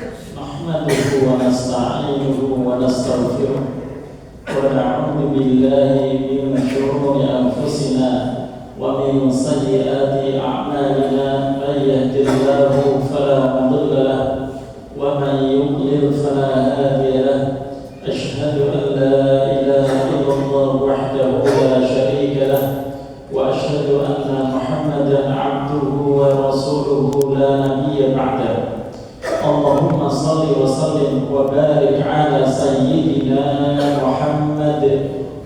نحمده ونستعينه ونستغفره ونعوذ بالله من شرور أنفسنا ومن سيئات أعمالنا من يهد الله فلا مضل له ومن يضلل فلا هادي له أشهد أن لا إله إلا الله وحده لا شريك له وأشهد أن محمدا عبده ورسوله لا نبي بعده اللهم صل وسلم وبارك على سيدنا محمد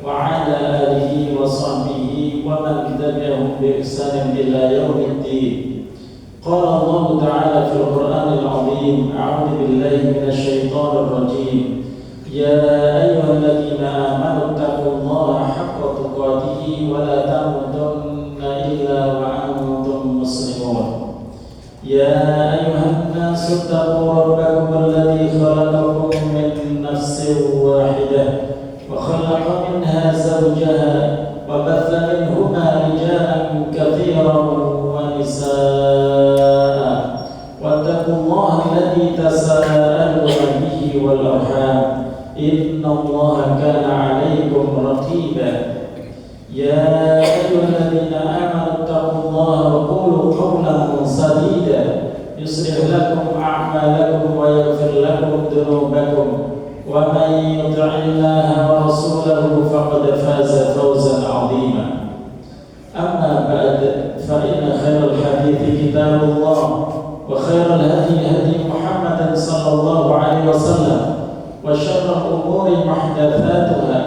وعلى آله وصحبه ومن تبعهم بإحسان إلى يوم الدين قال الله تعالى في القرآن العظيم أعوذ بالله من الشيطان الرجيم يا أيها الذين آمنوا اتقوا الله حق تقاته ولا تموتن إلا وأنتم مسلمون يا أيها الناس اتقوا ربكم الذي خلقكم من نفس واحدة وخلق منها زوجها وبث منهما رجالا كثيرا ونساء واتقوا الله الذي تساءلون به والأرحام إن الله كان عليكم رقيبا يا أيها الذين آمنوا اتقوا الله وقولوا قولا سديدا يصلح لكم أعمالكم ويغفر لكم ذنوبكم ومن يطع الله ورسوله فقد فاز فوزا عظيما أما بعد فإن خير الحديث كتاب الله وخير الهدي هدي محمد صلى الله عليه وسلم وشر الأمور محدثاتها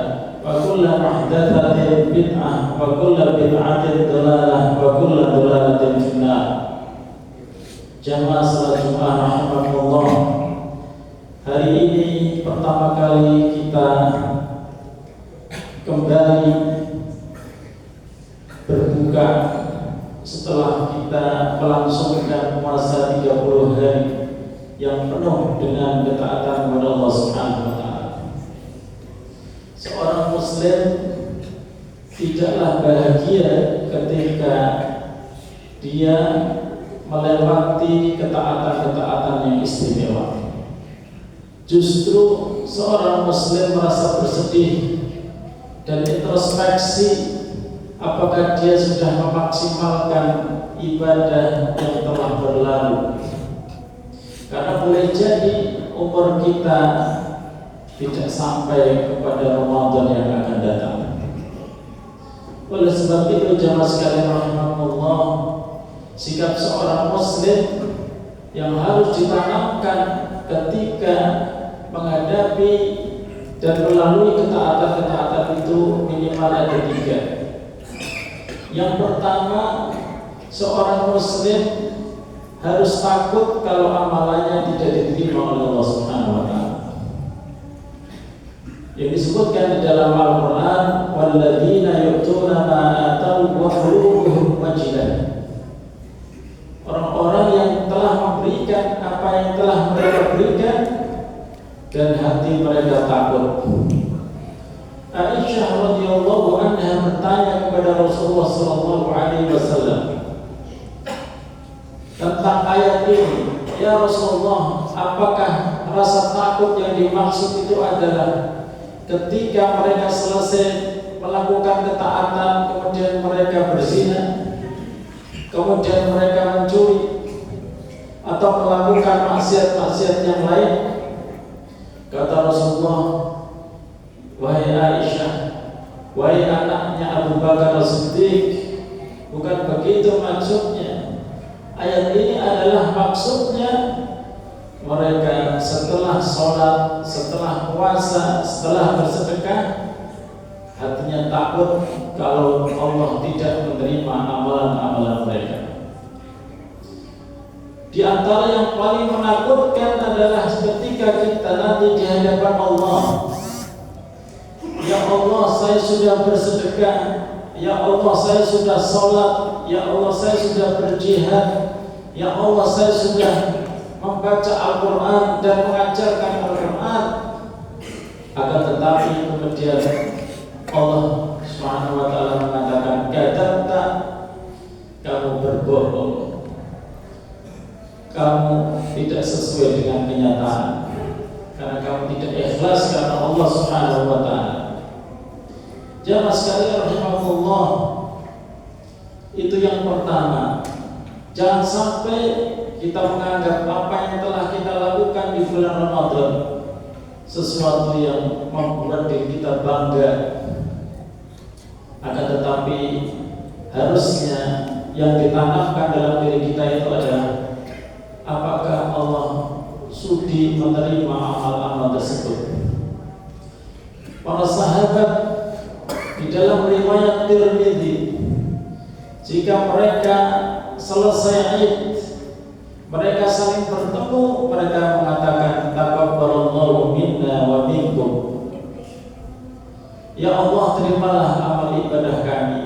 وكل محدثة بدعة وكل بدعة ضلالة وكل ضلالة في النار. Jamaah salat Jumat rahimakumullah. Hari ini pertama kali kita kembali berbuka setelah kita melangsungkan puasa 30 hari yang penuh dengan ketaatan kepada Allah Subhanahu wa taala. Seorang muslim tidaklah bahagia ketika dia melewati ketaatan-ketaatan yang istimewa. Justru seorang muslim merasa bersedih dan introspeksi apakah dia sudah memaksimalkan ibadah yang telah berlalu. Karena boleh jadi umur kita tidak sampai kepada Ramadan yang akan datang. Oleh sebab itu jamaah sekalian rahimakumullah, sikap seorang muslim yang harus ditanamkan ketika menghadapi dan melalui ketaatan-ketaatan itu minimal ada 3. Yang pertama, seorang muslim harus takut kalau amalannya tidak diterima oleh Allah Subhanahu wa taala. Yang disebutkan di dalam Al-Qur'an, walladzina yu'tuna ma atau wa qulubuhum wajilah. Orang-orang yang telah memberikan apa yang telah mereka berikan dan hati mereka takut. Aisyah radhiyallahu anha bertanya kepada Rasulullah sallallahu alaihi wasallam tentang ayat ini, ya Rasulullah, apakah rasa takut yang dimaksud itu adalah ketika mereka selesai melakukan ketaatan kemudian mereka berzina, kemudian mereka mencuri atau melakukan maksiat-maksiat yang lain? Kata Rasulullah, wahai Aisyah, wahai anaknya Abu Bakar As-Siddiq, bukan begitu maksudnya. Ayat ini adalah maksudnya mereka setelah sholat, setelah puasa, setelah bersedekah, hatinya takut kalau Allah tidak menerima amalan-amalan mereka. Di antara yang paling menakutkan adalah ketika kita nanti di hadapan Allah. Ya Allah, saya sudah bersedekah. Ya Allah, saya sudah sholat. Ya Allah, saya sudah berjihad. Ya Allah, saya sudah membaca Al-Quran dan mengajarkan Al-Quran. Akan tetapi kemudian Allah Subhanahu wa taala mengatakan, "Kadzabta," kamu berbohong. Kamu tidak sesuai sesuai dengan kenyataan, karena kamu tidak ikhlas karena Allah Subhanahu wa taala. Jamaah sekalian rahimakumullah, itu yang pertama. Jangan sampai kita menganggap apa yang telah kita lakukan di bulan Ramadan sesuatu yang membuat diri kita bangga. Akan tetapi harusnya yang ditanamkan dalam diri kita itu adalah apakah Allah sudi menerima amal-amal tersebut. Para sahabat di dalam riwayat Tirmidzi, jika mereka selesai Id, mereka saling bertemu, mereka mengatakan taqabbalallahu minna wa minkum. Ya Allah, terimalah amal ibadah kami.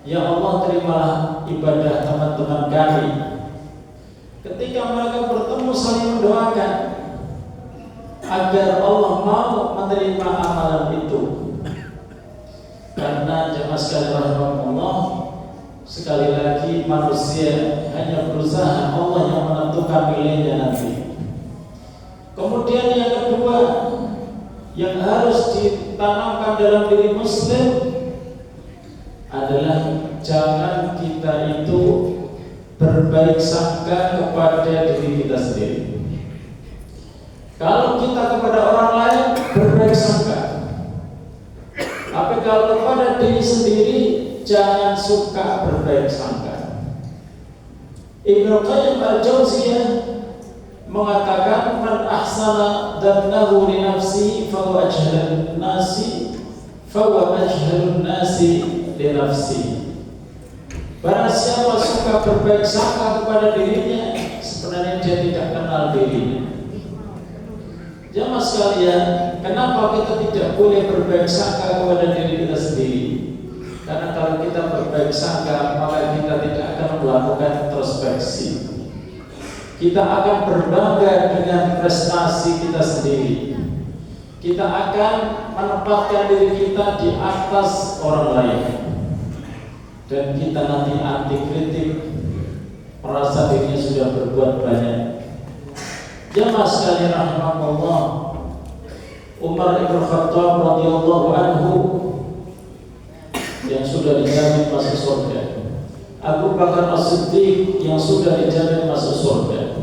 Ya Allah, terimalah ibadah teman-teman kami. Ketika mereka bertemu saling mendoakan agar Allah mau menerima amalan itu. Karena jemaah sekalian rahimakumullah, sekali lagi manusia hanya berusaha, Allah yang menentukan milihnya nanti. Kemudian yang kedua yang harus ditanamkan dalam diri muslim adalah jangan kita itu berbaik sangka kepada diri kita sendiri. Kalau kita kepada orang lain berbaik sangka, tapi kalau kepada diri sendiri jangan suka berbaik sangka. Ibnu Qayyim al-Jauziyah mengatakan man ahsana dhannahu li nafsihi fa huwa ajhalun nasi fa huwa ajhalun nasi li nafsihi. Barang siapa suka berbaik sangka kepada dirinya, sebenarnya dia tidak kenal dirinya. Jamaah sekalian, kenapa kita tidak boleh berbaik sangka kepada diri kita sendiri? Karena kalau kita berbaik sangka, maka kita tidak akan melakukan introspeksi. Kita akan berbangga dengan prestasi kita sendiri. Kita akan menempatkan diri kita di atas orang lain. Dan kita nanti anti kritik, merasa dirinya sudah berbuat banyak. Jamaah sekalian rahimakumullah, Umar bin Khattab radhiyallahu anhu yang sudah dijamin masuk surga, Abu Bakar As-Siddiq yang sudah dijamin masuk surga.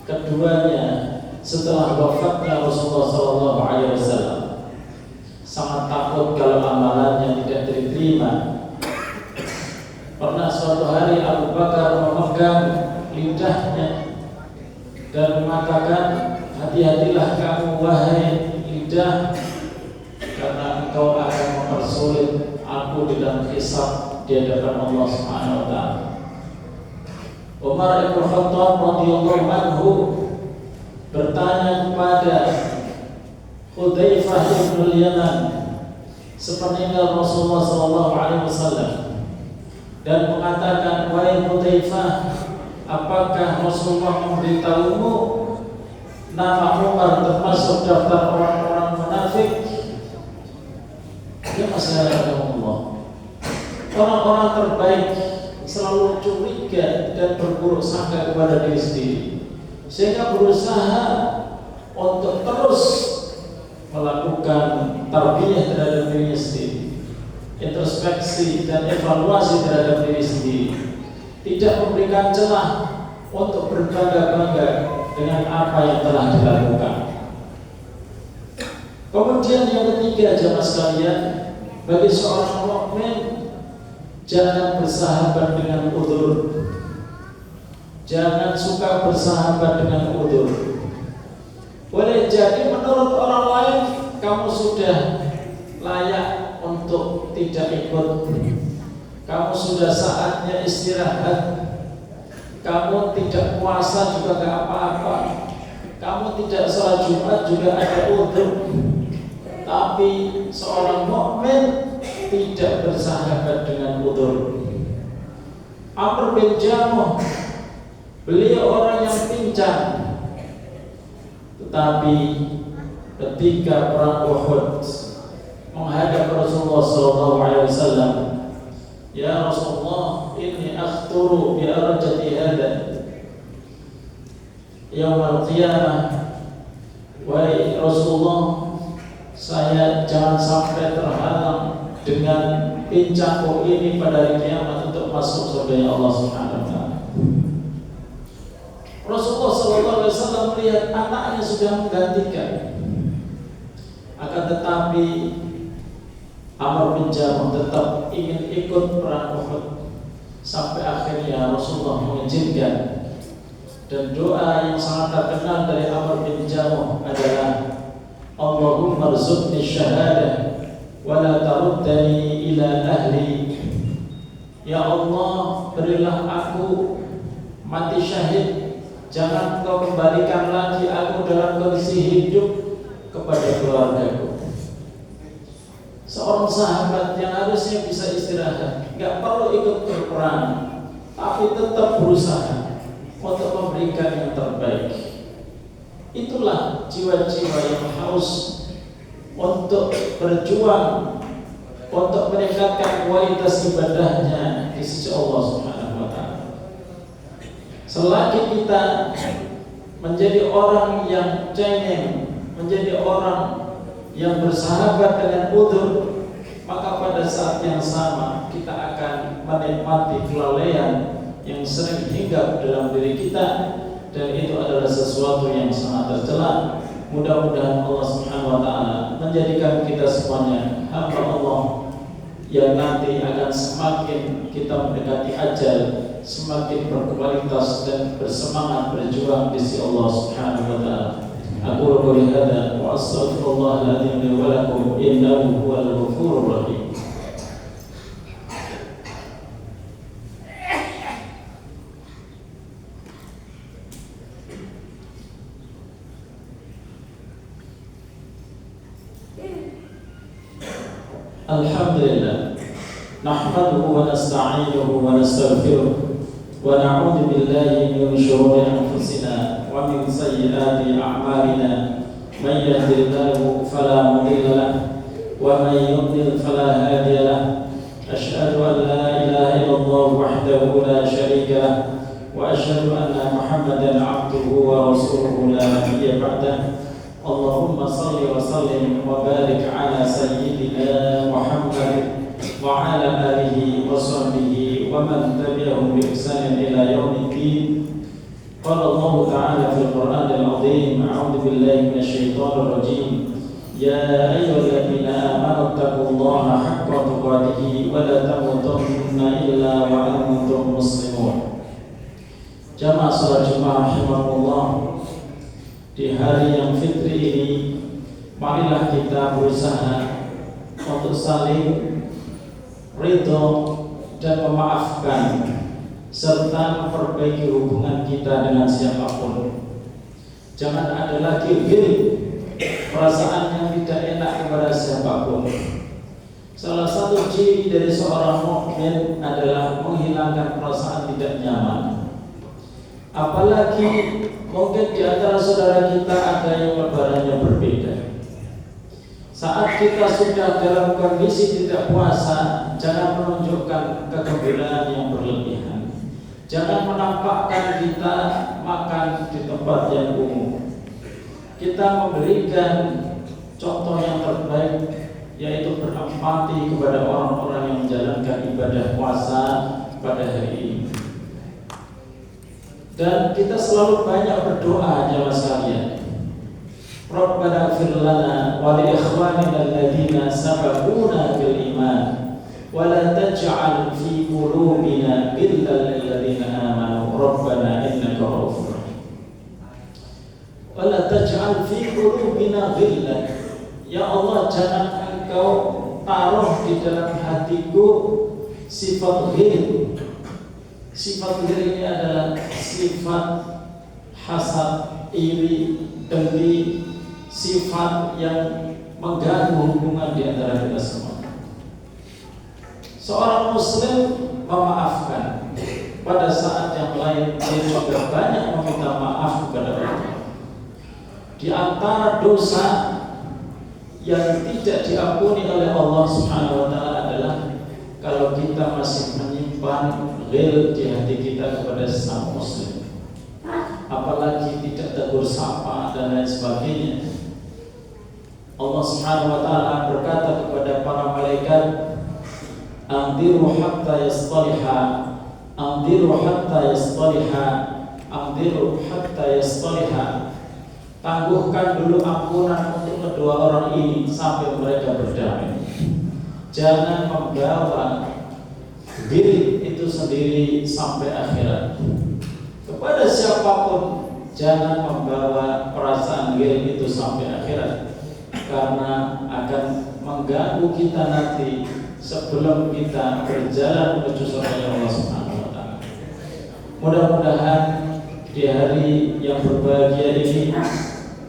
Keduanya setelah wafatnya Rasulullah SAW sangat takut kalau amalannya tidak diterima. Pernah suatu hari Abu Bakar memegang lidahnya dan mengatakan, hati-hatilah kamu wahai lidah, karena engkau akan mempersulit aku di dalam hisab di hadapan Allah Subhanahu wa taala. Umar bin Khattab radhiyallahu anhu bertanya kepada Hudzaifah bin Yaman sepeninggal Rasulullah sallallahu alaihi wasallam dan mengatakan, wahai Hudzaifah, apakah Rasulullah memberitahumu nama Umar termasuk daftar orang-orang munafik? Ya masyarakat Allah, orang-orang terbaik selalu curiga dan berburuk sangka kepada diri sendiri, sehingga berusaha untuk terus melakukan tarbiyah terhadap diri sendiri, introspeksi dan evaluasi terhadap diri sendiri, tidak memberikan celah untuk berbangga-bangga dengan apa yang telah dilakukan. Kemudian yang ketiga, jamaah sekalian, bagi seorang mukmin jangan bersahabat dengan udzur. Jangan suka bersahabat dengan udzur. Boleh jadi menurut orang lain kamu sudah layak untuk tidak ikut. Kamu sudah saatnya istirahat. Kamu tidak puasa juga gak apa-apa. Kamu tidak sholat Jumat juga ada udzur. Tapi seorang mukmin tidak bersahabat dengan udzur. Amr bin Jamuh, beliau orang yang pincang, tetapi ketika perang Uhud menghadap Rasulullah SAW, ya Rasulullah, inni akhturu bi arjati hada. yaumul qiyamah, wahai Rasulullah, saya jangan sampai terhalang dengan pincangku ini pada hari kiamat untuk masuk surga Allah Subhanahu wa taala. Rasulullah sallallahu alaihi wasallam melihat anaknya sudah menggantikan. Akan tetapi Amr bin Jamuh tetap ingin ikut perang Uhud. Sampai akhirnya Rasulullah mengizinkan. Dan doa yang sangat terkenal dari Amr bin Jamuh adalah Allahumma rzuqni syahadah wa la taruddani ila ahli. Ya Allah, berilah aku mati syahid, jangan Engkau kembalikan lagi aku dalam kondisi hidup kepada keluargaku. Seorang sahabat yang harusnya bisa istirahat, gak perlu ikut berperang, tapi tetap berusaha untuk memberikan yang terbaik. Itulah jiwa-jiwa yang haus untuk berjuang, untuk meningkatkan kualitas ibadahnya di sisi Allah Subhanahu wa taala. Selagi kita menjadi orang yang cengeng, menjadi orang yang bersahabat dengan udzur, maka pada saat yang sama kita akan menikmati kelalaian yang sering hinggap dalam diri kita, dan itu adalah sesuatu yang sangat tercela. Mudah-mudahan Allah Subhanahu wa taala menjadikan kita semuanya hamba Allah yang nanti akan semakin kita mendekati ajal, semakin berkualitas dan bersemangat berjuang di sisi Allah Subhanahu wa taala. Aku qouli hadza wa astaghfirullahal azim wa lakum innahu huwal ghafurur rahim. Alhamdulillah, nahmaduhu wa nasta'inuhu wa nastaghfiruh wa na'udzu billahi min shururi anfusina wa min sayyiati a'malina. Man yahdihillahu fala mudilla lahu wa man yudlil fala hadiya lahu. Asyhadu an la ilaha illallah wahdahu la syarika lahu wa asyhadu anna Muhammadan 'abduhu wa rasuluhu la nabiyya ba'dahu. Allahumma salli wa sallim wa barik ala sayyidina Muhammad wa ala alihi wa sahbihi wa man tabi'ahum bi ihsan ila yaumiddin. Qala Allah ta'ala fil Qur'anil 'azim, a'udzu billahi minasy syaithanir rajim. Ya ayyuhalladzina amanu taqullaha haqqa tuqatih wa la tamutunna illa wa antum muslimun. Jamaah salat Jumat rahimakumullah, di hari yang fitri ini, marilah kita berusaha untuk saling ridho dan memaafkan, serta memperbaiki hubungan kita dengan siapapun. Jangan ada lagi perasaan yang tidak enak kepada siapapun. Salah satu ciri dari seorang mukmin adalah menghilangkan perasaan tidak nyaman. Apalagi mungkin di antara saudara kita ada yang lebarannya berbeda. Saat kita sudah dalam kondisi tidak puasa, jangan menunjukkan kegembiraan yang berlebihan. Jangan menampakkan kita makan di tempat yang umum. Kita memberikan contoh yang terbaik, yaitu berempati kepada orang-orang yang menjalankan ibadah puasa pada hari ini. Dan kita selalu banyak berdoa, jemaah sekalian. Rabbana ighfir lana wa li ikhwanina alladziina sabaquna bil iman wa la taj'al fi qulubina ghillan lil ladziina aamanu rabbana innaka ra'ufur rahim. Wa la taj'al fi qulubina ghillan. Ya Allah, jangan Engkau taruh di dalam hatiku sifat ghil. Sifat ghil ini adalah sifat hasad, iri, dengki, sifat yang mengganggu hubungan di antara kita semua. Seorang muslim memaafkan, pada saat yang lain dia juga banyak meminta maaf kepada Allah. Di antara dosa yang tidak diampuni oleh Allah Subhanahu wa taala adalah kalau kita masih menyimpan ghil di hati kita kepada sesama muslim, apalagi tidak tegur sapa dan lain sebagainya. Allah Subhanahu wa taala berkata kepada para malaikat, "Anziru hatta yastaliha, anziru hatta yastaliha, anziru hatta yastaliha." Tangguhkan dulu ampunan untuk kedua orang ini sampai mereka berdamai. Jangan membawa diri itu sendiri sampai akhirat. Kepada siapapun jangan membawa perasaan diri itu sampai akhirat, karena akan mengganggu kita nanti sebelum kita berjalan menuju surga Allah Subhanahu wa taala. Mudah-mudahan di hari yang berbahagia ini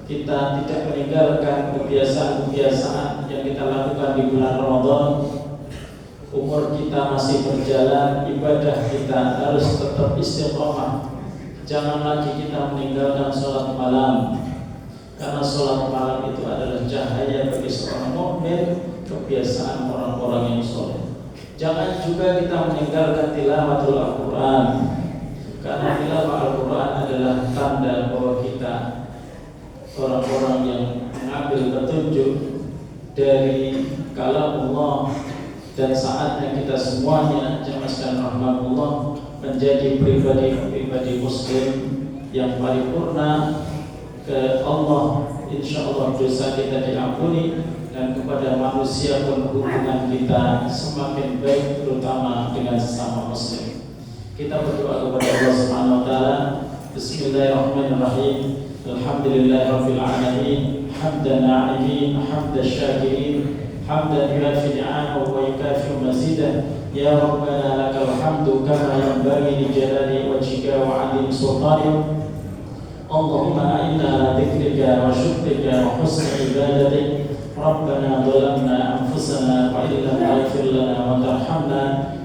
kita tidak meninggalkan kebiasaan-kebiasaan yang kita lakukan di bulan Ramadan. Umur kita masih berjalan, ibadah kita harus tetap istiqomah. Jangan lagi kita meninggalkan sholat malam, karena sholat malam itu adalah cahaya bagi seorang mukmin, kebiasaan orang-orang yang soleh. Jangan juga kita meninggalkan tilawatul Al-Quran, karena tilawah Al-Quran adalah tanda bahwa kita orang-orang yang mengambil petunjuk dari kalam Allah, dan saatnya kita semuanya jelaskan rahmatullah menjadi pribadi muslim yang paripurna ke Allah. Insya Allah dosa kita diampuni, dan kepada manusia pun hubungan kita semakin baik, terutama dengan sesama muslim. Kita berdoa kepada Allah Subhanahu wa taala. Bismillahirrahmanirrahim. Alhamdulillahirabbil alamin, hamdan na'imin, hamdan syakirin, hamdan yuafi ni'amahu wa yukafi mazidah. Ya Rabbana lakal hamdu kama yanbaghi li jalali wajhika wa 'azimi sultanik. Allahumma a'inna ala dzikrika wa syukrika wa husni ibadatik. Rabbana dhalamna anfusana wa illam taghfir lana wa tarhamna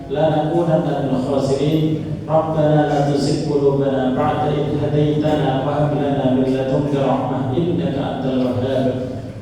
lanakunanna minal khasirin. Rabbana la tuzigh qulubana ba'da idh hadaytana wa hab lana min ladunka rahmah innaka antal wahhab.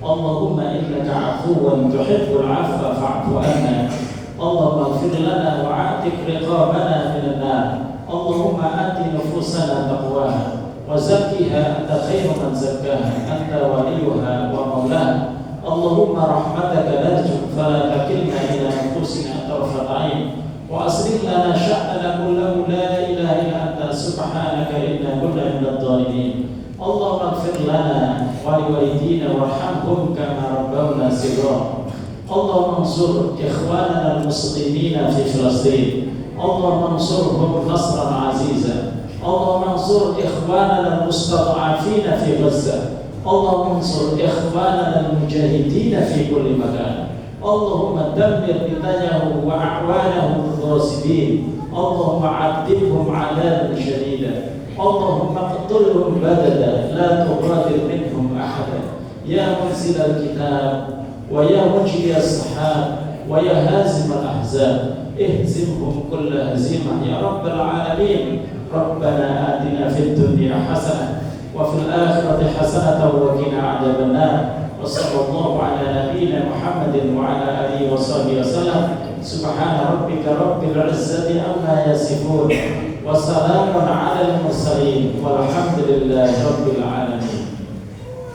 Allahumma innaka 'afuwun tuhibbul 'afwa fa'fu 'anna. Allahumma ighfir lana wa 'atiq riqabana minan nar. Allahumma ati nufusana taqwaha wa zakkiha anta khairu man zakkaha anta waliyuha wa maulaha. Allahumma rahmataka narju fala takilna ila anfusina tarfata 'ain wa aslih lana sya'nana kullahu la ilaha illa anta subhanaka inna kunna minadh dhalimin. Allahumma ighfir lana wa liwalidina warhamhum kama rabbawna shighara. Allahumma ansur ikhwanana al-muslimina fi Filastin. Allahumma ansurhum nasran azizan. Allahumma ansur ikhwanana al-mustad'afina fi Gaza. Allahumma ansur ikhwanana al-mujahidina fi kulli makan. Allahumma dammir Netanyahu wa a'wanahu al-ghasidin. Allahumma 'adzibhum 'adaban shadidan. Allahumma qtulhum badada la tughadir minhum ahada. Ya munzil al-kitab wa ya mujri as-sahab wa ya hazim al-ahzab, ihzimhum kulla hazimah ya rabbal alamin. Rabbana atina fid dunya hasanah wa fil akhirati hasanatan wa qina adzaban nar. Wa sallallahu ala nabiyyina Muhammadin wa ala alihi wa sahbihi wasallam. Subhana rabbika rabbil izzati amma yasifun wa salamun ala al-mursalin walhamdulillahi rabbil alamin.